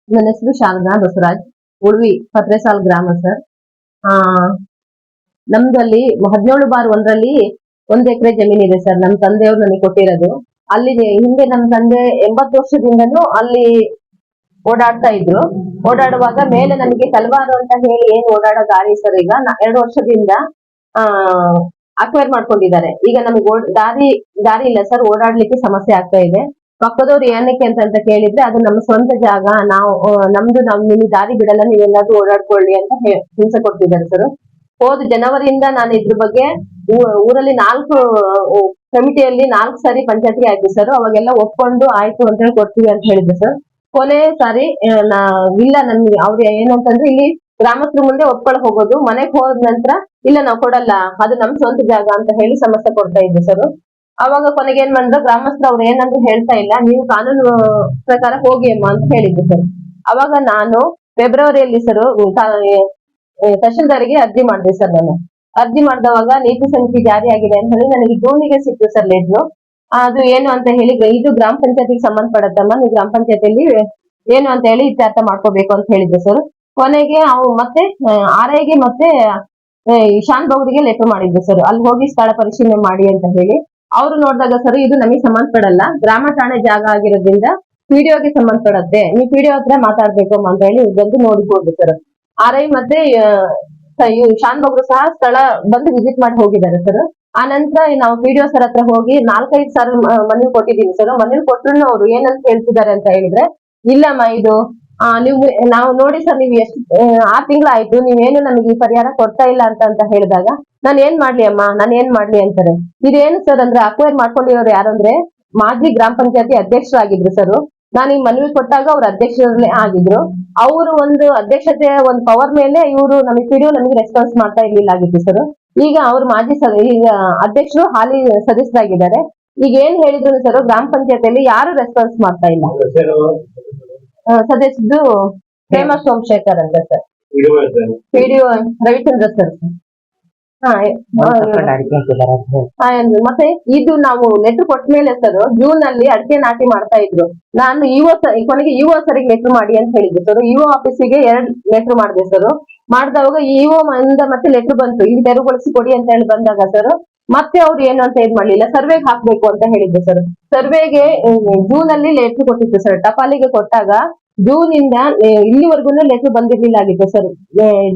ನನ್ನ ಹೆಸರು ಶಾರದಾ ಬಸವರಾಜ್, ಉಳ್ವಿ ಪತ್ರೆಸಾಲ್ ಗ್ರಾಮ ಸರ್. ನಮ್ದಲ್ಲಿ 17/1 1 ಎಕರೆ ಜಮೀನ್ ಇದೆ ಸರ್. ನಮ್ ತಂದೆಯವ್ರು ನನಗೆ ಕೊಟ್ಟಿರೋದು. ಅಲ್ಲಿ ಹಿಂದೆ ನಮ್ ತಂದೆ 80 ವರ್ಷದಿಂದನೂ ಅಲ್ಲಿ ಓಡಾಡ್ತಾ ಇದ್ರು. ಓಡಾಡುವಾಗ ಮೇಲೆ ನನಗೆ ತಲವಾರು ಅಂತ ಹೇಳಿ ಏನ್ ಓಡಾಡೋ ದಾರಿ ಸರ್. ಈಗ 2 ವರ್ಷದಿಂದ ಅಕ್ವೈರ್ ಮಾಡ್ಕೊಂಡಿದ್ದಾರೆ. ಈಗ ನಮಗೆ ದಾರಿ ಇಲ್ಲ ಸರ್, ಓಡಾಡ್ಲಿಕ್ಕೆ ಸಮಸ್ಯೆ ಆಗ್ತಾ ಇದೆ. ಪಕ್ಕದವ್ರು ಏನಕ್ಕೆ ಅಂತ ಕೇಳಿದ್ರೆ ಅದು ನಮ್ಮ ಸ್ವಂತ ಜಾಗ, ನಾವು ನಿಮಗೆ ದಾರಿ ಬಿಡಲ್ಲ, ನೀವೆಲ್ಲಾದ್ರೂ ಓಡಾಡ್ಕೊಳ್ಳಿ ಅಂತ ಹಿಂಸೆ ಕೊಡ್ತಿದ್ದಾರೆ ಸರ್. ಹೋದ ಜನವರಿಯಿಂದ ನಾನು ಇದ್ರ ಬಗ್ಗೆ ಊರಲ್ಲಿ 4 ಕಮಿಟಿಯಲ್ಲಿ 4 ಸಾರಿ ಪಂಚಾಯತ್ಗೆ ಆಯ್ತು ಸರ್. ಅವಾಗೆಲ್ಲ ಒಪ್ಕೊಂಡು ಆಯ್ತು ಅಂತ ಹೇಳಿ ಕೊಡ್ತೀವಿ ಅಂತ ಹೇಳಿದ್ರು ಸರ್. ಕೊನೆ ಸಾರಿ ಇಲ್ಲ ನಮ್ಗೆ ಅವ್ರು ಏನಂತಂದ್ರೆ ಇಲ್ಲಿ ಗ್ರಾಮಸ್ಥರ ಮುಂದೆ ಒಪ್ಕೊಳಕ್ ಹೋಗೋದು, ಮನೆಗ್ ಹೋದ ನಂತರ ಇಲ್ಲ ನಾವು ಕೊಡಲ್ಲ, ಅದು ನಮ್ ಸ್ವಂತ ಜಾಗ ಅಂತ ಹೇಳಿ ಸಮಸ್ಯೆ ಕೊಡ್ತಾ ಇದ್ರು ಸರ್. ಅವಾಗ ಕೊನೆಗೆ ಏನ್ ಮಾಡಿದ್ರು, ಗ್ರಾಮಸ್ಥರು ಅವ್ರು ಏನಂದ್ರೆ ಹೇಳ್ತಾ ಇಲ್ಲ, ನೀವು ಕಾನೂನು ಪ್ರಕಾರ ಹೋಗಿ ಅಮ್ಮ ಅಂತ ಹೇಳಿದ್ರು ಸರ್. ಅವಾಗ ನಾನು ಫೆಬ್ರವರಿಯಲ್ಲಿ ಸರ್ ತಹಶೀಲ್ದಾರಿಗೆ ಅರ್ಜಿ ಮಾಡಿದೆ ಸರ್. ನಾನು ಅರ್ಜಿ ಮಾಡಿದವಾಗ ನೀತಿ ಸಂಹಿತೆ ಜಾರಿ ಆಗಿದೆ ಅಂತ ಹೇಳಿ ನನಗೆ ಜೂನಿಗೆ ಸಿಕ್ತು ಸರ್ ಲೆಟ್ರು. ಅದು ಏನು ಅಂತ ಹೇಳಿ, ಇದು ಗ್ರಾಮ ಪಂಚಾಯತಿಗೆ ಸಂಬಂಧಪಡತ್ತಮ್ಮ, ನೀವು ಗ್ರಾಮ ಪಂಚಾಯತಿಯಲ್ಲಿ ಏನು ಅಂತ ಹೇಳಿ ಇತ್ಯರ್ಥ ಮಾಡ್ಕೋಬೇಕು ಅಂತ ಹೇಳಿದ್ರು ಸರ್. ಕೊನೆಗೆ ಅವ್ರು ಮತ್ತೆ RIಗೆ ಮತ್ತೆ ಶಾನ್ ಬೌದ್ರಿಗೆ ಲೆಟರ್ ಮಾಡಿದ್ರು ಸರ್, ಅಲ್ಲಿ ಹೋಗಿ ಸ್ಥಳ ಪರಿಶೀಲನೆ ಮಾಡಿ ಅಂತ ಹೇಳಿ. ಅವ್ರು ನೋಡಿದಾಗ ಸರ್ ಇದು ನಮಗೆ ಸಂಬಂಧಪಡಲ್ಲ, ಗ್ರಾಮ ಠಾಣೆ ಜಾಗ ಆಗಿರೋದ್ರಿಂದ PDOಗೆ ಸಂಬಂಧಪಡತ್ತೆ, ನೀವು PDO ಹತ್ರ ಮಾತಾಡ್ಬೇಕು ಅಂತ ಹೇಳಿ ಬಂದು ನೋಡಿಕೊಡ್ರು ಸರ್. RI ಮತ್ತೆ ಶಾನ್ ಬೌದ್ರು ಸಹ ಸ್ಥಳ ಬಂದು ವಿಸಿಟ್ ಮಾಡಿ ಹೋಗಿದ್ದಾರೆ ಸರ್. ಆ ನಂತರ ನಾವು PDO ಸರ್ ಹತ್ರ ಹೋಗಿ 4-5 ಸಾರಿ ಮನವಿ ಕೊಟ್ಟಿದ್ದೀನಿ ಸರ್. ಮನವಿ ಕೊಟ್ಟರು ಅವ್ರು ಏನಂತ ಹೇಳ್ತಿದ್ದಾರೆ ಅಂತ ಹೇಳಿದ್ರೆ, ಇಲ್ಲಮ್ಮ ಇದು ನಾವು ನೋಡಿ ಸರ್, ನೀವು ಎಷ್ಟು 6 ತಿಂಗಳಾಯ್ತು, ನೀವೇನು ನಮಗೆ ಈ ಪರಿಹಾರ ಕೊಡ್ತಾ ಇಲ್ಲ ಅಂತ ಹೇಳಿದಾಗ, ನಾನು ಏನ್ ಮಾಡ್ಲಿ ಅಮ್ಮ, ನಾನು ಏನ್ ಮಾಡ್ಲಿ ಅಂತಾರೆ. ಇದೇನು ಸರ್ ಅಂದ್ರೆ, ಅಕ್ವೈರ್ ಮಾಡ್ಕೊಂಡಿರೋರು ಯಾರಂದ್ರೆ ಮಾಜಿ ಗ್ರಾಮ ಪಂಚಾಯತಿ ಅಧ್ಯಕ್ಷರಾಗಿದ್ರು ಸರ್. ನಾನು ಈ ಮನವಿ ಕೊಟ್ಟಾಗ ಅವ್ರ ಅಧ್ಯಕ್ಷರಲ್ಲೇ ಆಗಿದ್ರು. ಅವರು ಒಂದು ಅಧ್ಯಕ್ಷತೆ ಒಂದು ಪವರ್ ಮೇಲೆ ಇವರು ನಮಗೆ PDO ನಮಗೆ ರೆಸ್ಪಾನ್ಸ್ ಮಾಡ್ತಾ ಇರ್ಲಿಲ್ಲ ಆಗಿತ್ತು ಸರ್. ಈಗ ಅವ್ರು ಈಗ ಅಧ್ಯಕ್ಷರು ಹಾಲಿ ಸದಸ್ಯರಾಗಿದ್ದಾರೆ. ಈಗ ಏನ್ ಹೇಳಿದ್ರು ಸರ್, ಗ್ರಾಮ ಪಂಚಾಯತಿಯಲ್ಲಿ ಯಾರು ರೆಸ್ಪಾನ್ಸ್ ಮಾಡ್ತಾ ಇಲ್ಲ. ಸದಸ್ಯರು ಪ್ರೇಮ ಸೋಮಶೇಖರ್ ಅಂತ ಸರ್, PDO ರವಿಚಂದ್ರ ಸರ್. ಮತ್ತೆ ಇದು ನಾವು ಲೆಟರ್ ಕೊಟ್ಟ ಮೇಲೆ ಸರ್, ಜೂನ್ ಅಲ್ಲಿ ಅಡಿಕೆ ನಾಟಿ ಮಾಡ್ತಾ ಇದ್ರು. ನಾನು ಕೊನೆಗೆ EO ಸರಿಗೆ ಲೆಟರ್ ಮಾಡಿ ಅಂತ ಹೇಳಿದ್ದೆ ಸರ್. EO ಆಫೀಸಿಗೆ 2 ಲೆಟರ್ ಮಾಡಿದೆ ಸರ್. ಮಾಡಿದವಾಗ EO ಇಂದ ಮತ್ತೆ ಲೆಟರ್ ಬಂತು, ಇಲ್ಲಿ ತೆರವುಗೊಳಿಸಿ ಕೊಡಿ ಅಂತ ಹೇಳಿ ಬಂದಾಗ ಸರ್, ಮತ್ತೆ ಅವ್ರು ಏನು ಅಂತ ಇದ್ ಮಾಡ್ಲಿಲ್ಲ, ಸರ್ವೆಗೆ ಹಾಕ್ಬೇಕು ಅಂತ ಹೇಳಿದ್ರು ಸರ್. ಸರ್ವೆಗೆ ಜೂನ್ ಅಲ್ಲಿ ಲೆಟರ್ ಕೊಟ್ಟಿತ್ತು ಸರ್. ಟಪಾಲಿಗೆ ಕೊಟ್ಟಾಗ ಜೂನ್ ಇಂದ ಇಲ್ಲಿವರೆಗೂ ಲೆಟರ್ ಬಂದಿರ್ಲಿಲ್ಲ ಆಗಿತ್ತು ಸರ್.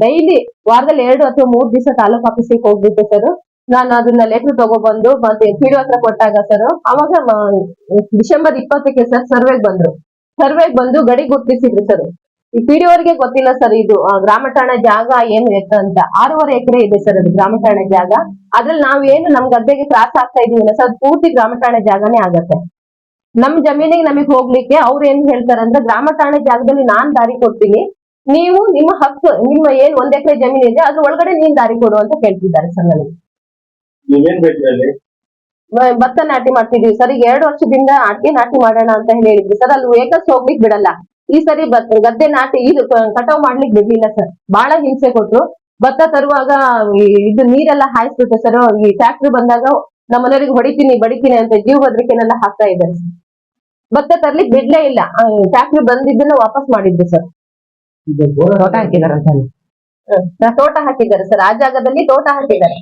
ಡೈಲಿ ವಾರದಲ್ಲಿ 2 ಅಥವಾ 3 ದಿವಸ ತಾಲೂಕ್ ಆಫೀಸಿಗೆ ಹೋಗ್ಬಿಟ್ಟು ಸರ್, ನಾನು ಅದನ್ನ ಲೆಟರ್ ತಗೊಬಂದು ಮತ್ತೆ PDO ಹತ್ರ ಕೊಟ್ಟಾಗ ಸರ್, ಅವಾಗ ಡಿಸೆಂಬರ್ 20ಕ್ಕೆ ಸರ್ ಸರ್ವೆಗೆ ಬಂದ್ರು. ಸರ್ವೆಗೆ ಬಂದು ಗಡಿ ಗುರ್ತಿಸಿದ್ರು ಸರ್. ಈ PDO ಅವರಿಗೆ ಗೊತ್ತಿಲ್ಲ ಸರ್, ಇದು ಗ್ರಾಮ ಠಾಣೆ ಜಾಗ ಏನು ಎತ್ತ ಅಂತ 6.5 ಎಕರೆ ಇದೆ ಸರ್ ಅದು ಗ್ರಾಮ ಠಾಣೆ ಜಾಗ. ಅದ್ರಲ್ಲಿ ನಾವೇನು ನಮ್ ಗದ್ದೆಗೆ ಕ್ರಾಸ್ ಆಗ್ತಾ ಇದೀವಲ್ಲ ಸರ್, ಪೂರ್ತಿ ಗ್ರಾಮ ಠಾಣೆ ಜಾಗನೇ ಆಗತ್ತೆ. ನಮ್ ಜಮೀನಿಗೆ ನಮಗ್ ಹೋಗ್ಲಿಕ್ಕೆ ಅವ್ರು ಏನ್ ಹೇಳ್ತಾರೆ ಅಂದ್ರೆ, ಗ್ರಾಮ ಠಾಣೆ ಜಾಗದಲ್ಲಿ ನಾನ್ ದಾರಿ ಕೊಡ್ತೀನಿ, ನೀವು ನಿಮ್ಮ ಹಕ್ಕು, ನಿಮ್ಮ ಏನ್ 1 ಎಕರೆ ಜಮೀನ್ ಇದೆ ಅದ್ರ ಒಳಗಡೆ ನೀನ್ ದಾರಿ ಕೊಡು ಅಂತ ಕೇಳ್ತಿದ್ದಾರೆ ಸರ್ ನನಗೆ. ಭತ್ತ ನಾಟಿ ಮಾಡ್ತಿದೀವಿ ಸರ್. ಈಗ 2 ವರ್ಷದಿಂದ ಅಡಿಕೆ ನಾಟಿ ಮಾಡೋಣ ಅಂತ ಹೇಳಿದ್ವಿ ಸರ್. ಅಲ್ಲಿ ವೆಹಿಕಲ್ಸ್ ಹೋಗ್ಲಿಕ್ಕೆ ಬಿಡಲ್ಲ. ಈ ಸರಿ ಗದ್ದೆ ನಾಟಿ ಇದು ಕಟಾವ್ ಮಾಡ್ಲಿಕ್ಕೆ ಬಿಡ್ಲಿಲ್ಲ ಸರ್. ಬಹಳ ಹಿಂಸೆ ಕೊಟ್ರು. ಭತ್ತ ತರುವಾಗ ಇದು ನೀರೆಲ್ಲ ಹಾಯಿಸ್ಬಿಟ್ಟು ಸರ್, ಈ ಟ್ಯಾಕ್ಟ್ರಿ ಬಂದಾಗ ನಮ್ಮ ಮನೆಯವರಿಗೆ ಬಡಿತೀನಿ ಅಂತ ಜೀವ ಬೆದರಿಕೆನೆಲ್ಲ ಹಾಕ್ತಾ ಇದ್ದಾರೆ ಸರ್. ಭತ್ತ ತರ್ಲಿಕ್ಕೆ ಬಿಡ್ಲೇ ಇಲ್ಲ. ಟ್ಯಾಕ್ಟ್ರಿ ಬಂದಿದ್ದನ್ನ ವಾಪಸ್ ಮಾಡಿದ್ರು ಸರ್. ತೋಟ ಹಾಕಿದ್ದಾರೆ ಸರ್, ಆ ಜಾಗದಲ್ಲಿ ತೋಟ ಹಾಕಿದ್ದಾರೆ.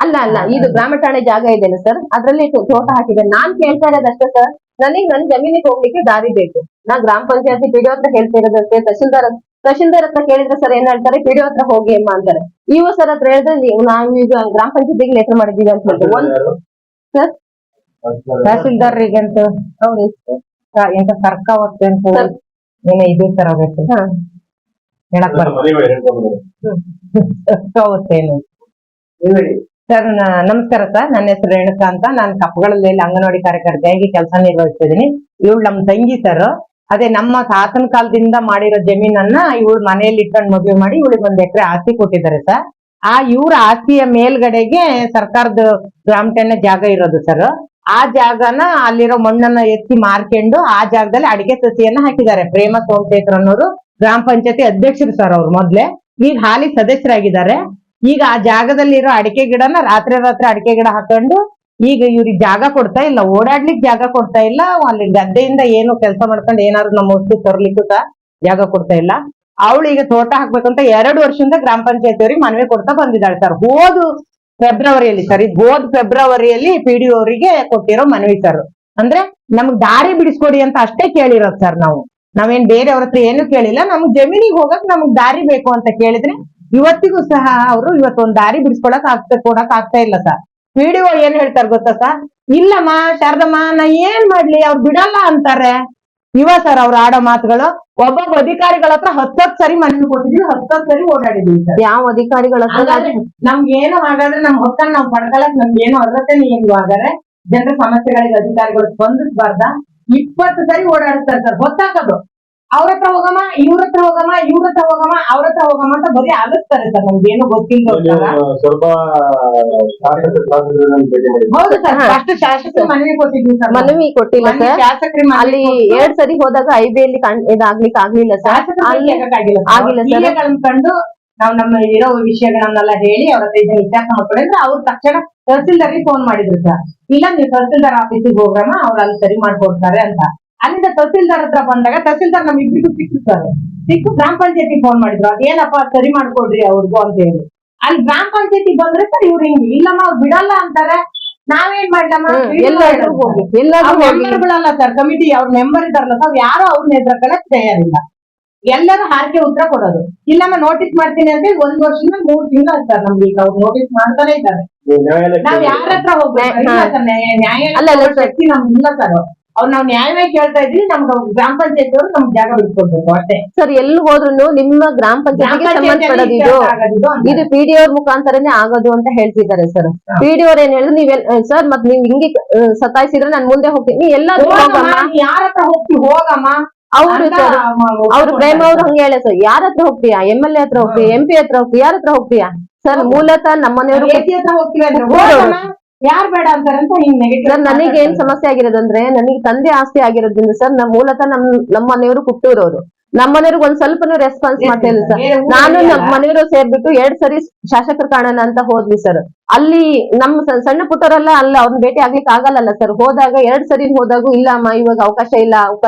ಅಲ್ಲ, ಇದು ಗ್ರಾಮ ಠಾಣೆ ಜಾಗ ಇದೆಯಲ್ಲ ಸರ್, ಅದ್ರಲ್ಲಿ ತೋಟ ಹಾಕಿದ್ದಾರೆ. ನಾನ್ ಕೇಳ್ತಾ ಇರೋದಷ್ಟೇ ಸರ್, ನನಗೆ ನನ್ ಜಮೀನಿಗೆ ಹೋಗ್ಲಿಕ್ಕೆ ದಾರಿ ಬೇಕು. ನಾ ಗ್ರಾಮ ಪಂಚಾಯತಿ PDO ಹತ್ರ ಹೇಳ್ತಾ ಇರೋದಷ್ಟೇ. ತಹಶೀಲ್ದಾರ್ ಹತ್ರ ಕೇಳಿದ್ರೆ ಸರ್ ಏನ್ ಹೇಳ್ತಾರೆ, PDO ಹತ್ರ ಹೋಗಿ ಅಮ್ಮ ಅಂತಾರೆ. EO ಸರ್ ಹತ್ರ ಹೇಳಿದ್ರೆ ನಾವು ಈಗ ಗ್ರಾಮ ಪಂಚಾಯತಿಗೆ ಲೆಟರ್ ಮಾಡಿದೀವಿ ಅಂತ ಹೇಳ್ತಾರೆ ಸರ್. ತಹಶೀಲ್ದಾರ್ರಿಗೆ ಅಂತ ಎಂತ ಸರ್ಕಾವತ್ತೆ ಅಂತ ಇದೇ ತರ ಹೇಳಕ್ ಸರ್. ನಮಸ್ಕಾರ ಸರ್, ನನ್ನ ಹೆಸರು ರೇಣುಕಾ ಅಂತ. ನಾನು ಕಪ್ಪಗಳಲ್ಲಿ ಅಂಗನವಾಡಿ ಕಾರ್ಯಕರ್ತೆಯಾಗಿ ಕೆಲಸ ನಿರ್ವಹಿಸ್ತಿದ್ದೀನಿ. ಇವಳು ನಮ್ ತಂಗಿ ಸರ್. ಅದೇ ನಮ್ಮ ತಾತನ ಕಾಲದಿಂದ ಮಾಡಿರೋ ಜಮೀನನ್ನ ಇವಳು ಮನೆಯಲ್ಲಿ ಇಟ್ಕೊಂಡು ಮದುವೆ ಮಾಡಿ ಇವಳಿಗೆ 1 ಎಕರೆ ಆಸ್ತಿ ಕೊಟ್ಟಿದ್ದಾರೆ ಸರ್. ಇವ್ರ ಆಸ್ತಿಯ ಮೇಲ್ಗಡೆಗೆ ಸರ್ಕಾರದ ಗ್ರಾಮ ಠಾಣೆ ಜಾಗ ಇರೋದು ಸರ್. ಆ ಜಾಗನ ಅಲ್ಲಿರೋ ಮಣ್ಣನ್ನ ಎತ್ತಿ ಮಾರ್ಕೊಂಡು ಆ ಜಾಗದಲ್ಲಿ ಅಡಿಕೆ ಸಸಿಯನ್ನ ಹಾಕಿದ್ದಾರೆ. ಪ್ರೇಮ ಸೋಮಶೇಖರ್ ಅನ್ನೋರು ಗ್ರಾಮ ಪಂಚಾಯತಿ ಅಧ್ಯಕ್ಷರು ಸರ್ ಅವ್ರು ಮೊದ್ಲೇ. ಈಗ ಹಾಲಿ ಸದಸ್ಯರಾಗಿದ್ದಾರೆ. ಈಗ ಆ ಜಾಗದಲ್ಲಿರೋ ಅಡಿಕೆ ಗಿಡನ ರಾತ್ರಿ ಅಡಿಕೆ ಗಿಡ ಹಾಕೊಂಡು ಈಗ ಇವ್ರಿಗೆ ಜಾಗ ಕೊಡ್ತಾ ಇಲ್ಲ, ಓಡಾಡ್ಲಿಕ್ ಜಾಗ ಕೊಡ್ತಾ ಇಲ್ಲ, ಅಲ್ಲಿ ಗದ್ದೆಯಿಂದ ಏನು ಕೆಲಸ ಮಾಡ್ಕೊಂಡು ಏನಾದ್ರು ನಮ್ಮ ವಸ್ತು ತರ್ಲಿಕ್ಕೂ ಸಹ ಜಾಗ ಕೊಡ್ತಾ ಇಲ್ಲ. ಅವಳು ಈಗ ತೋಟ ಹಾಕ್ಬೇಕಂತ 2 ವರ್ಷದಿಂದ ಗ್ರಾಮ ಪಂಚಾಯತಿ ಅವ್ರಿಗೆ ಮನವಿ ಕೊಡ್ತಾ ಬಂದಿದ್ದಾಳೆ ಸರ್. ಹೋದ್ ಫೆಬ್ರವರಿಯಲ್ಲಿ PDO ಅವರಿಗೆ ಕೊಟ್ಟಿರೋ ಮನವಿ ಸರ್. ಅಂದ್ರೆ ನಮ್ಗ್ ದಾರಿ ಬಿಡಿಸ್ಕೊಡಿ ಅಂತ ಅಷ್ಟೇ ಕೇಳಿರೋದು ಸರ್. ನಾವೇನ್ ಬೇರೆಯವ್ರ ಹತ್ರ ಏನು ಕೇಳಿಲ್ಲ. ನಮ್ಗ್ ಜಮೀನಿಗೆ ಹೋಗಕ್ ನಮಗ್ ದಾರಿ ಬೇಕು ಅಂತ ಕೇಳಿದ್ರೆ ಇವತ್ತಿಗೂ ಸಹ ಅವರು ಇವತ್ತೊಂದ್ ದಾರಿ ಕೊಡಕ್ ಆಗ್ತಾ ಇಲ್ಲ ಸರ್. PDO ಏನ್ ಹೇಳ್ತಾರೆ ಗೊತ್ತಾ ಸರ್? ಇಲ್ಲಮ್ಮ ಶಾರದಮ್ಮ, ನಾ ಏನ್ ಮಾಡ್ಲಿ, ಅವ್ರು ಬಿಡಲ್ಲ ಅಂತಾರೆ. ಸರ್ ಅವ್ರು ಆಡೋ ಮಾತುಗಳು. ಒಬ್ಬೊಬ್ಬ ಅಧಿಕಾರಿಗಳ ಹತ್ರ 10 ಸರಿ ಮನವಿ ಕೊಟ್ಟಿದೀವಿ, 10 ಸರಿ ಓಡಾಡಿದೀವಿ ಸರ್. ಯಾವ ಅಧಿಕಾರಿಗಳ ಹತ್ರ? ನಮ್ಗೇನು ಹಾಗಾದ್ರೆ ನಮ್ ಹೊತ್ತನ್ನ ನಾವ್ ಪಡ್ಕೊಳಕ್ ನಮ್ಗೇನು ಅರ್ಹತೆನೇ ಇಲ್ವಾ? ಹಾಗಾದ್ರೆ ಜನರ ಸಮಸ್ಯೆಗಳಿಗೆ ಅಧಿಕಾರಿಗಳು ಸ್ಪಂದಿಸಬಾರ್ದ? 20 ಸರಿ ಓಡಾಡಿಸ್ತಾರೆ ಸರ್. ಹೊತ್ತಾಕೋದು, ಅವ್ರ ಹತ್ರ ಹೋಗಮ್ಮ, ಇವ್ರ ಹತ್ರ ಹೋಗಮ್ಮ, ಅವ್ರ ಹತ್ರ ಹೋಗಮ್ಮ ಅಂತ ಬರೀ ಅಲಿಸ್ತಾರೆ ಸರ್. ನಮ್ಗೇನು ಗೊತ್ತಿಲ್ಲ. ಹೌದು ಸರ್, ಫಸ್ಟ್ ಶಾಸಕರು ಮನವಿ ಕೊಟ್ಟಿದ್ವಿ ಸರ್. ಮನವಿ ಕೊಟ್ಟಿಲ್ಲ ಸರ್. ಶಾಸಕರಿಗೆ ಅಲ್ಲಿ 2 ಸರಿ ಹೋದಾಗ ಐಬಿಯಲ್ಲಿ ಇದಾಗ್ಲಿಕ್ಕೆ ಆಗ್ಲಿಲ್ಲ ಸರ್. ಆಗಿಲ್ಲ ಸರ್. ಕಂಡು ನಾವು ನಮ್ಮ ಇರೋ ವಿಷಯಗಳನ್ನೆಲ್ಲ ಹೇಳಿ ಅವ್ರ ಹತ್ರ ವಿಚಾರ ಮಾಡ್ಕೊಂಡ್ರೆ ಅವ್ರು ತಕ್ಷಣ ತಹಸೀಲ್ದಾರ್ಗೆ ಫೋನ್ ಮಾಡಿದ್ರು ಸರ್. ಇಲ್ಲ, ನೀವು ತಹಸೀಲ್ದಾರ್ ಆಫೀಸಿಗೆ ಹೋಗ್ರಮ್ಮ, ಅವ್ರು ಅಲ್ಲಿ ಸರಿ ಮಾಡ್ಕೊಡ್ತಾರೆ ಅಂತ. ಅಲ್ಲಿಂದ ತಹಸೀಲ್ದಾರ್ ಹತ್ರ ಬಂದಾಗ ತಹಸೀಲ್ದಾರ್ ನಮ್ ಇಬ್ಬರಿಗೂ ಸಿಕ್ಕು ಸರ್. ಸಿಕ್ಕು ಗ್ರಾಮ ಪಂಚಾಯತಿ ಫೋನ್ ಮಾಡಿದ್ರು, ಅದೇನಪ್ಪ ಸರಿ ಮಾಡ್ಕೊಡ್ರಿ ಅವ್ರಿಗೂ ಅಂತ ಹೇಳಿ. ಅಲ್ಲಿ ಗ್ರಾಮ ಪಂಚಾಯತಿ ಬಂದ್ರೆ ಸರ್ ಇವ್ರು ಹಿಂಗೆ ಇಲ್ಲಮ್ಮ ಅವ್ರು ಬಿಡಲ್ಲ ಅಂತಾರೆ. ನಾವೇನ್ ಮಾಡ್ಲಮ್ಮ? ಮೆಂಬರ್ಗಳಲ್ಲ ಸರ್, ಕಮಿಟಿ ಅವ್ರ ಮೆಂಬರ್ ಇದಾರಲ್ಲ ಸರ್, ಯಾರು ಅವ್ರನ್ನ ಎದುರ್ಕೊಳ್ಳಕ್ ತಯಾರಿಲ್ಲ. ಎಲ್ಲರೂ ಹಾರಿಕೆ ಉತ್ತರ ಕೊಡೋದು. ಇಲ್ಲಮ್ಮ ನೋಟಿಸ್ ಮಾಡ್ತೀನಿ ಅಂತ 1 ವರ್ಷದಿಂದ 3 ತಿಂಗಳು ಸರ್. ನಮ್ಗೆ ಈಗ ಅವ್ರು ನೋಟಿಸ್ ಮಾಡ್ತಾನೆ ಇದ್ದಾರೆ. ನಾವ್ ಯಾರ ಹತ್ರ ಹೋಗ್ಬೇಕು? ನ್ಯಾಯಾಲಯ ಶಕ್ತಿ ನಮ್ಗೆ ಇಲ್ಲ ಸರ್. ನಾವ್ ನ್ಯಾಯವೇ ಕೇಳ್ತಾ ಇದ್ವಿ. ನಮ್ಗೆ ಗ್ರಾಮ ಪಂಚಾಯತ್ ಅವರು ನಮ್ಗೆ ಜಾಗ ಬಿಡ್ಕೊಡ್ಬೇಕು ಅಷ್ಟೇ ಸರ್. ಎಲ್ಲಿ ಹೋದ್ರು ನಿಮ್ಮ ಗ್ರಾಮ ಪಂಚಾಯತ್ಗೆ ಸಂಬಂಧಪಡೋದು ಇದು PDO ಅವ್ರ ಮುಖಾಂತರನೇ ಆಗೋದು ಅಂತ ಹೇಳ್ತಿದ್ದಾರೆ ಸರ್. PDO ಅವ್ರು ಏನ್ ಹೇಳಿದ್ರು, ನೀವ್ ಸರ್ ಮತ್ ನೀವ್ ಹಿಂಗೆ ಸತಾಯಿಸಿದ್ರೆ ನಾನು ಮುಂದೆ ಹೋಗ್ತೀನಿ, ಎಲ್ಲಾದ್ರೂ ಯಾರ ಹತ್ರ ಹೋಗ್ತಿ ಹೋಗಮ್ಮ. ಅವ್ರು ಪ್ರೇಮ ಅವ್ರು ಹಂಗೆ ಹೇಳ ಸರ್. ಯಾರ ಹತ್ರ ಹೋಗ್ತೀಯಾ? MLA ಹತ್ರ ಹೋಗ್ತೀಯಾ? MP ಹತ್ರ ಹೋಗ್ತೀಯಾ? ಯಾರ ಹತ್ರ ಹೋಗ್ತೀಯಾ ಸರ್? ಮೂಲತಃ ನಮ್ಮನೆಯವರು ಹತ್ರ ಹೋಗ್ತೀವಿ ಯಾರು ಬೇಡ ಅಂತಾರಂತ ಸರ್. ನನಗೆ ಏನ್ ಸಮಸ್ಯೆ ಆಗಿರೋದಂದ್ರೆ, ನನಗೆ ತಂದೆ ಆಸ್ತಿ ಆಗಿರೋದ್ರಿಂದ ಸರ್, ಮೂಲತಃ ನಮ್ಮ ಮನೆಯವರು ಕುಟ್ಟೂರವರು. ನಮ್ಮನೆಯವ್ರಿಗೆ ಒಂದ್ ಸ್ವಲ್ಪನೂ ರೆಸ್ಪಾನ್ಸ್ ಮಾಡ್ತಾ ಇಲ್ಲ ಸರ್. ನಾನು ನಮ್ಮ ಮನೆಯವರು ಸೇರ್ಬಿಟ್ಟು 2 ಸರಿ ಶಾಸಕರ ಕಾಣೋಣ ಅಂತ ಹೋದ್ವಿ ಸರ್. ಅಲ್ಲಿ ನಮ್ಮ ಸಣ್ಣ ಪುಟ್ಟವರೆಲ್ಲ ಅಲ್ಲ, ಅವ್ರನ್ನ ಭೇಟಿ ಆಗ್ಲಿಕ್ಕೆ ಆಗಲ್ಲ ಸರ್. ಹೋದಾಗ 2 ಸರಿ ಹೋದಾಗೂ ಇಲ್ಲ ಅಮ್ಮ ಇವಾಗ ಅವಕಾಶ ಇಲ್ಲ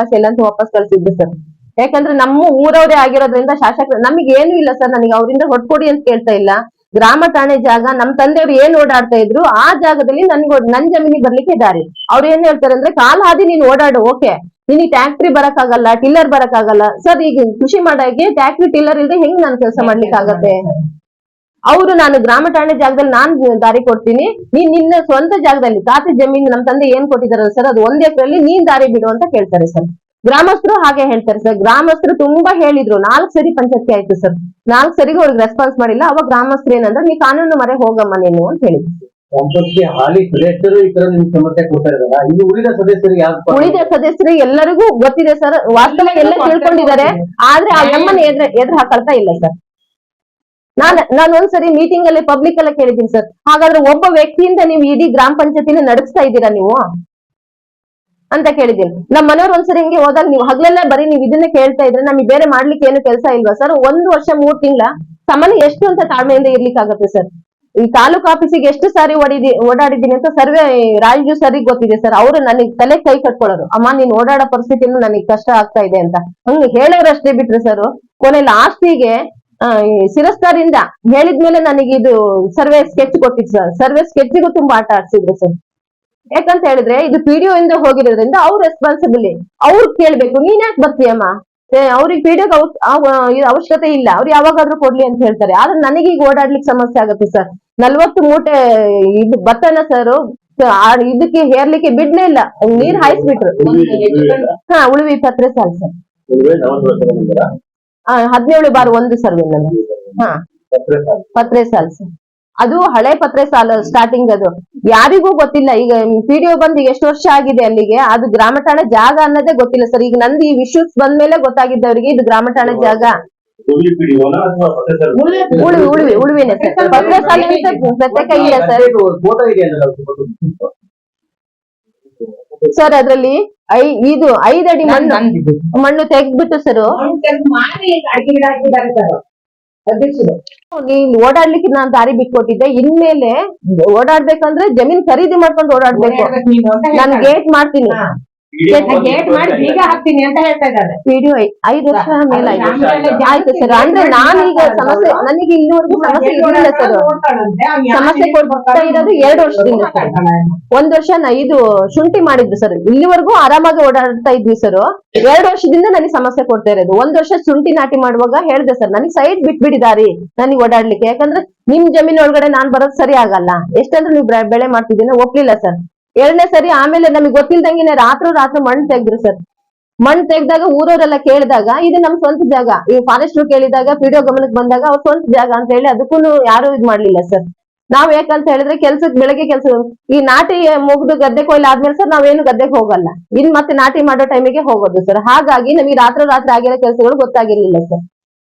ಅಂತ ವಾಪಸ್ ಕಳ್ಸಿದ್ವಿ ಸರ್. ಯಾಕಂದ್ರೆ ನಮ್ಮ ಊರವರೇ ಆಗಿರೋದ್ರಿಂದ ಶಾಸಕರು ನಮಗೆ ಏನು ಇಲ್ಲ ಸರ್. ನನಗೆ ಅವರಿಂದ ಹೊಟ್ಕೊಡಿ ಅಂತ ಕೇಳ್ತಾ ಇಲ್ಲ. ಗ್ರಾಮ ಠಾಣೆ ಜಾಗ ನಮ್ ತಂದೆಯವ್ರು ಏನ್ ಓಡಾಡ್ತಾ ಇದ್ರು ಆ ಜಾಗದಲ್ಲಿ ನನ್ ಜಮೀನಿಗೆ ಬರ್ಲಿಕ್ಕೆ ದಾರಿ. ಅವ್ರು ಏನ್ ಹೇಳ್ತಾರೆ ಅಂದ್ರೆ, ಕಾಲ್ ಹಾದಿ ನೀನ್ ಓಡಾಡು, ಓಕೆ, ನಿನಗೆ ಟ್ಯಾಕ್ಟ್ರಿ ಬರಕ್ಕಾಗಲ್ಲ, ಟಿಲ್ಲರ್ ಬರಕ್ಕಾಗಲ್ಲ ಸರ್. ಈಗ ಕೃಷಿ ಮಾಡಕ್ಕೆ ಟ್ಯಾಕ್ಟ್ರಿ ಟಿಲ್ಲರ್ ಇಲ್ಲದೆ ಹೆಂಗ್ ನಾನು ಕೆಲಸ ಮಾಡ್ಲಿಕ್ಕೆ ಆಗತ್ತೆ? ಅವರು ನಾನು ಗ್ರಾಮ ಠಾಣೆ ಜಾಗದಲ್ಲಿ ನಾನ್ ದಾರಿ ಕೊಡ್ತೀನಿ, ನೀನ್ ನಿನ್ನ ಸ್ವಂತ ಜಾಗದಲ್ಲಿ ಖಾತೆ ಜಮೀನು ನಮ್ ತಂದೆ ಏನ್ ಕೊಟ್ಟಿದಾರಲ್ಲ ಸರ್, ಅದು 1 ಎಕರೆಯಲ್ಲಿ ನೀನ್ ದಾರಿ ಬಿಡು ಅಂತ ಕೇಳ್ತಾರೆ ಸರ್. ಗ್ರಾಮಸ್ಥರು ಹಾಗೆ ಹೇಳ್ತಾರೆ ಸರ್. ಗ್ರಾಮಸ್ಥರು ತುಂಬಾ ಹೇಳಿದ್ರು, 4 ಸರಿ ಪಂಚಾಯತ್ಗೆ ಆಯ್ತು ಸರ್. 4 ಸರಿಗೂ ಅವ್ರಿಗೆ ರೆಸ್ಪಾನ್ಸ್ ಮಾಡಿಲ್ಲ. ಅವಾಗ ಗ್ರಾಮಸ್ಥರು ಏನಂದ್ರೆ, ನೀ ಕಾನೂನು ಮರೆ ಹೋಗಮ್ಮ ನೀನು ಅಂತ ಹೇಳಿದ್ರು. ಹಾಲಿ ಸದಸ್ಯರು ಈ ತರ ನಿಮ್ಗೆ ಸಮಸ್ಯೆ ಕೊಡ್ತಾ ಇದಾರ? ಇನ್ನು ಉಳಿದ ಸದಸ್ಯರು ಎಲ್ಲರಿಗೂ ಗೊತ್ತಿದೆ ಸರ್. ವಾಸ್ತವ ಎಲ್ಲ ತಿಳ್ಕೊಂಡಿದ್ದಾರೆ. ಆದ್ರೆ ಆ ನಮ್ಮನ್ನ ಎದುರು ಹಾಕಳ್ತಾ ಇಲ್ಲ ಸರ್. ನಾನು ಒಂದ್ಸರಿ ಮೀಟಿಂಗ್ ಅಲ್ಲಿ ಪಬ್ಲಿಕ್ ಎಲ್ಲ ಕೇಳಿದ್ದೀನಿ ಸರ್. ಹಾಗಾದ್ರೆ ಒಬ್ಬ ವ್ಯಕ್ತಿಯಿಂದ ನೀವು ಇಡೀ ಗ್ರಾಮ ಪಂಚಾಯತಿನ ನಡೆಸ್ತಾ ಇದ್ದೀರಾ ನೀವು ಅಂತ ಕೇಳಿದ್ದೀನಿ. ನಮ್ಮ ಮನೆಯವ್ರು ಒಂದ್ಸರಿ ಹಿಂಗೆ ಹೋದಾಗ, ನೀವು ಹಗಲೆಲ್ಲ ಬರೀ ನೀವು ಇದನ್ನ ಕೇಳ್ತಾ ಇದ್ರೆ ನಮಗೆ ಬೇರೆ ಮಾಡ್ಲಿಕ್ಕೆ ಏನು ಕೆಲಸ ಇಲ್ವಾ ಸರ್? 1 ವರ್ಷ 3 ತಿಂಗಳ ಸಾಮಾನ್ಯ ಎಷ್ಟು ಅಂತ ತಾಳ್ಮೆಯಿಂದ ಇರ್ಲಿಕ್ಕೆ ಆಗುತ್ತೆ ಸರ್? ಈ ತಾಲೂಕು ಆಫೀಸಿಗೆ ಎಷ್ಟು ಸಾರಿ ಓಡಾಡಿದ್ದೀನಿ ಅಂತ ಸರ್ವೆ ರಾಜು ಸರಿಗೆ ಗೊತ್ತಿದೆ ಸರ್. ಅವರು ನನಗೆ ತಲೆ ಕೈ ಕಟ್ಕೊಳ್ಳೋರು, ಅಮ್ಮ ನೀನ್ ಓಡಾಡೋ ಪರಿಸ್ಥಿತಿನೂ ನನಗೆ ಕಷ್ಟ ಆಗ್ತಾ ಇದೆ ಅಂತ ಹಂಗೆ ಹೇಳೋರಷ್ಟೇ ಬಿಟ್ರೆ ಸರ್. ಕೊನೆ ಲಾಸ್ಟಿಗೆ ಶಿರಸ್ತಾರಿಂದ ಹೇಳಿದ್ಮೇಲೆ ನನಗೆ ಇದು ಸರ್ವೆ ಸ್ಕೆಚ್ ಕೊಟ್ಟಿದ್ರು ಸರ್. ಸರ್ವೆ ಸ್ಕೆಚ್ಗೂ ತುಂಬಾ ಆಟ ಆಡ್ಸಿದ್ರು ಸರ್. ಯಾಕಂತ ಹೇಳಿದ್ರೆ ಇದು PDO ಇಂದ ಹೋಗಿರೋದ್ರಿಂದ ಅವ್ರ ರೆಸ್ಪಾನ್ಸಿಬಿಲಿಟಿ ಅವ್ರು ಕೇಳ್ಬೇಕು. ನೀನ್ ಯಾಕೆ ಬರ್ತೀಯಮ್ಮ? ಅವ್ರಿಗೆ PDO ಅವಶ್ಯಕತೆ ಇಲ್ಲ, ಅವ್ರು ಯಾವಾಗಾದ್ರೂ ಕೊಡ್ಲಿ ಅಂತ ಹೇಳ್ತಾರೆ. ಆದ್ರೆ ನನಗೆ ಈಗ ಓಡಾಡ್ಲಿಕ್ಕೆ ಸಮಸ್ಯೆ ಆಗುತ್ತೆ ಸರ್. 40 ಮೂಟೆ ಇದು ಭತ್ತನ ಸರ್ ಇದಕ್ಕೆ ಹೇರ್ಲಿಕ್ಕೆ ಬಿಡ್ಲೇ ಇಲ್ಲ, ನೀರ್ ಹಾಯಿಸ್ಬಿಟ್ರು. ಉಳುವಿ ಪತ್ರೆ ಸಾಲ್ ಸರ್. 17/1 ಸರ್ವೆ ಪತ್ರೆ ಸಾಲ್ ಸರ್. ಅದು ಹಳೆ ಪತ್ರೆ ಸಾಲ ಸ್ಟಾರ್ಟಿಂಗ್. ಅದು ಯಾರಿಗೂ ಗೊತ್ತಿಲ್ಲ. ಈಗ PDO ಬಂದು ಎಷ್ಟು ವರ್ಷ ಆಗಿದೆ ಅಲ್ಲಿಗೆ, ಅದು ಗ್ರಾಮ ಠಾಣೆ ಜಾಗ ಅನ್ನೋದೇ ಗೊತ್ತಿಲ್ಲ ಸರ್. ಈಗ ನಂದು ಈ ವಿಶ್ಯೂಸ್ ಬಂದ್ಮೇಲೆ ಗೊತ್ತಾಗಿದ್ದವರಿಗೆ ಇದು ಗ್ರಾಮ ಠಾಣೆ ಜಾಗ. ಉಳುವಿನೇ ಸರ್. ಪತ್ರೆ ಸಾಲ ಅಂತ ಪ್ರತ್ಯೇಕ ಇಲ್ಲ ಸರ್. ಸರ್ ಅದ್ರಲ್ಲಿ 5 ಅಡಿ ಮಣ್ಣು ತೆಗ್ದ್ಬಿಟ್ಟು ಸರ್ ಅಧ್ಯಕ್ಷರು. ನೀನ್ ಓಡಾಡ್ಲಿಕ್ಕೆ ನಾನ್ ದಾರಿ ಬಿಟ್ಕೊಟ್ಟಿದ್ದೆ, ಇನ್ಮೇಲೆ ಓಡಾಡ್ಬೇಕಂದ್ರೆ ಜಮೀನ್ ಖರೀದಿ ಮಾಡ್ಕೊಂಡು ಓಡಾಡ್ಬೇಕು. ನೀನು ಅಂತ ನಾನು ಹೇಳ್ತಾರೆ. ಗೇಟ್ ಮಾಡ್ತೀನಿ. ಹಾ. ಗೇಟ್ ಮಾಡಿ ಬೀಗ ಹಾಕ್ತೀನಿ ಅಂತ ಹೇಳ್ತಾ ಇದ್ದಾರೆ. ವಿಡಿಯೋ 5 ವರ್ಷ ಮೇಲಾಯ್ತು. ಆಯ್ತು ಸರ್, ಅಂದ್ರೆ ನಾನೀಗ ಸಮಸ್ಯೆ, ನನಗೆ ಇಲ್ಲಿವರೆಗೂ ಸಮಸ್ಯೆ ಇರಲಿಲ್ಲ ಸರ್. ಸಮಸ್ಯೆ ಕೊಡ್ತಾ ಇರೋದು 2 ವರ್ಷದಿಂದ ಸರ್. 1 ವರ್ಷ ಇದು ಶುಂಠಿ ಮಾಡಿದ್ದು ಸರ್. ಇಲ್ಲಿವರೆಗೂ ಆರಾಮಾಗಿ ಓಡಾಡ್ತಾ ಇದ್ವಿ ಸರ್. 2 ವರ್ಷದಿಂದ ನನಗೆ ಸಮಸ್ಯೆ ಕೊಡ್ತಾ ಇರೋದು. 1 ವರ್ಷ ಶುಂಠಿ ನಾಟಿ ಮಾಡುವಾಗ ಹೇಳ್ದೆ ಸರ್, ನನಗೆ ಸೈಡ್ ಬಿಟ್ಬಿಡಿದಾರಿ ನನಗೆ ಓಡಾಡ್ಲಿಕ್ಕೆ. ಯಾಕಂದ್ರೆ ನಿಮ್ ಜಮೀನ್ ಒಳಗಡೆ ನಾನ್ ಬರೋದು ಸರಿ ಆಗಲ್ಲ, ಎಷ್ಟಂದ್ರೆ ನೀವು ಬೆಳೆ ಮಾಡ್ತಿದ್ದೀನಿ ಒಪ್ಲಿಲ್ಲ ಸರ್. 2ನೇ ಸರಿ ಆಮೇಲೆ ನಮಗೆ ಗೊತ್ತಿಲ್ದಂಗೆ ರಾತ್ರಿ ಮಣ್ಣು ತೆಗ್ದ್ರು ಸರ್. ಮಣ್ಣು ತೆಗ್ದಾಗ ಊರವರೆಲ್ಲ ಕೇಳಿದಾಗ ಇದು ನಮ್ ಸ್ವಂತ ಜಾಗ, ಈ ಫಾರೆಸ್ಟ್ರು ಕೇಳಿದಾಗ ಪಿಡಿಒ ಗಮನಕ್ಕೆ ಬಂದಾಗ ಅವ್ರ ಸ್ವಂತ ಜಾಗ ಅಂತ ಹೇಳಿ ಅದಕ್ಕೂ ಯಾರು ಇದ್ ಮಾಡ್ಲಿಲ್ಲ ಸರ್. ನಾವ್ ಯಾಕಂತ ಹೇಳಿದ್ರೆ ಬೆಳಗ್ಗೆ ಕೆಲಸ ಈ ನಾಟಿ ಮುಗ್ದು ಗದ್ದೆ ಕೊಯ್ಲು ಆದ್ಮೇಲೆ ಸರ್ ನಾವೇನು ಗದ್ದೆಗೆ ಹೋಗಲ್ಲ, ಇನ್ ಮತ್ತೆ ನಾಟಿ ಮಾಡೋ ಟೈಮಿಗೆ ಹೋಗೋದು ಸರ್. ಹಾಗಾಗಿ ನಮಗೆ ರಾತ್ರಿ ಆಗಿರೋ ಕೆಲಸಗಳು ಗೊತ್ತಾಗಿರ್ಲಿಲ್ಲ ಸರ್.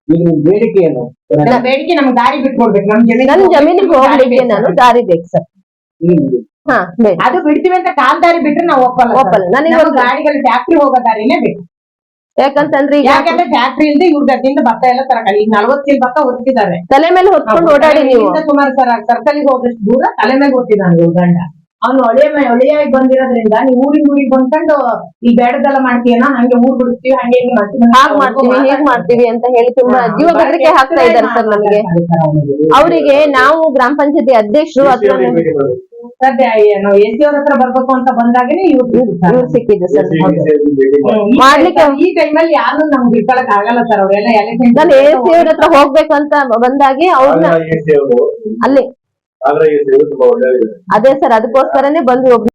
ಈಗ ನಿಮ್ ಬೇಡಿಕೆ ಏನು? ನಮ್ಮ ಬೇಡಿಕೆ ನಮ್ಗೆ ದಾರಿ ಬಿಟ್ಕೊಡ್ಬೇಕು. ನನ್ ಜಮೀನಿಗೆ ಹೋಗ್ಲಿಕ್ಕೆ ನಾನು ದಾರಿ ಬೇಕು ಸರ್. ಹಾ ಬೇಕು. ಅದು ಬಿಡ್ತೀವಿ ಅಂತ ಕಾಲ್ ದಾರಿ ಬಿಟ್ರೆ ನಾವು ಒಪ್ಪಲ್ಲ. ಒಪ್ಪಲ್ಲ. ನನಗೆ ನಮ್ಗೆ ಗಾಡಿಗಳು ಫ್ಯಾಕ್ಟ್ರಿ ಹೋಗೋ ದಾರಿನೇ ಬೇಕು. ಯಾಕಂತಂದ್ರೆ ಈಗ ಯಾಕಂದ್ರೆ ಫ್ಯಾಕ್ಟ್ರಿ ಇಲ್ಲದೆ ಇವ್ರ ಗದ್ದೆಯಿಂದ ಭತ್ತ ಎಲ್ಲ ತರಕಾರಿ ಈಗ 40 ಚೀಲ ಭತ್ತ ಹೊತ್ತಿದ್ದಾರೆ. ತಲೆ ಮೇಲೆ ಹೊತ್ಕೊಂಡು ಓಡಾಡಿ ನೀವು. ಸುಮಾರು ಸರ್ಕಲ್ಗೆ ಹೋದಷ್ಟು ದೂರ ತಲೆ ಮೇಲೆ ಹೊತ್ತಿದ್ದಾನೆ ಇವ್ರ ಗಂಡ. ಅವ್ನು ಒಳೆಯಾಗಿ ಬಂದಿರೋದ್ರಿಂದ ನೀವು ಊರಿಗೆ ಬಂದ್ಕೊಂಡು ಈ ಬೇಡದೆಲ್ಲ ಮಾಡ್ತೀಯನ, ಹಂಗೆ ಊರ್ ಬಿಡ್ತೀವಿ, ಹಂಗೆ ಹಿಂಗೆ ಮಾಡ್ತೀವಿ, ಹಾಗ್ ಮಾಡ್ತೀವಿ ಹೀಗ್ ಮಾಡ್ತೀವಿ ಅಂತ ಹೇಳಿ ತುಂಬಾ ಜೀವ ಬೆದರಿಕೆ ಹಾಕ್ತಾ ಇದ್ದಾರೆ ಸರ್ ನಮಗೆ. ಅವರಿಗೆ ನಾವು ಗ್ರಾಮ ಪಂಚಾಯತಿ ಅಧ್ಯಕ್ಷರು ಅಥವಾ ಸದ್ಯ ನಾವು ಎಸ್ ಡಿ ಅವ್ರ ಹತ್ರ ಬರ್ಬೇಕು ಅಂತ ಬಂದಾಗನೇ ಇವ್ರು ಸಿಕ್ಕಿದ್ದು ಸರ್. ಮಾಡ್ಲಿಕ್ಕೆ ಈ ಟೈಮಲ್ಲಿ ಯಾರು ನಮ್ಗೆ ಇಟ್ಕೊಳಕ್ ಆಗಲ್ಲ ಸರ್. ಅವರೆಲ್ಲ ಎಲೆಕ್ಷನ್ ನಾನು ಎಸ್ ಡಿ ಅವ್ರ ಹತ್ರ ಹೋಗ್ಬೇಕಂತ ಬಂದಾಗೆ ಅವ್ರನ್ನ ಅಲ್ಲಿ ಅದೇ ಸರ್, ಅದಕ್ಕೋಸ್ಕರನೇ ಬಂದು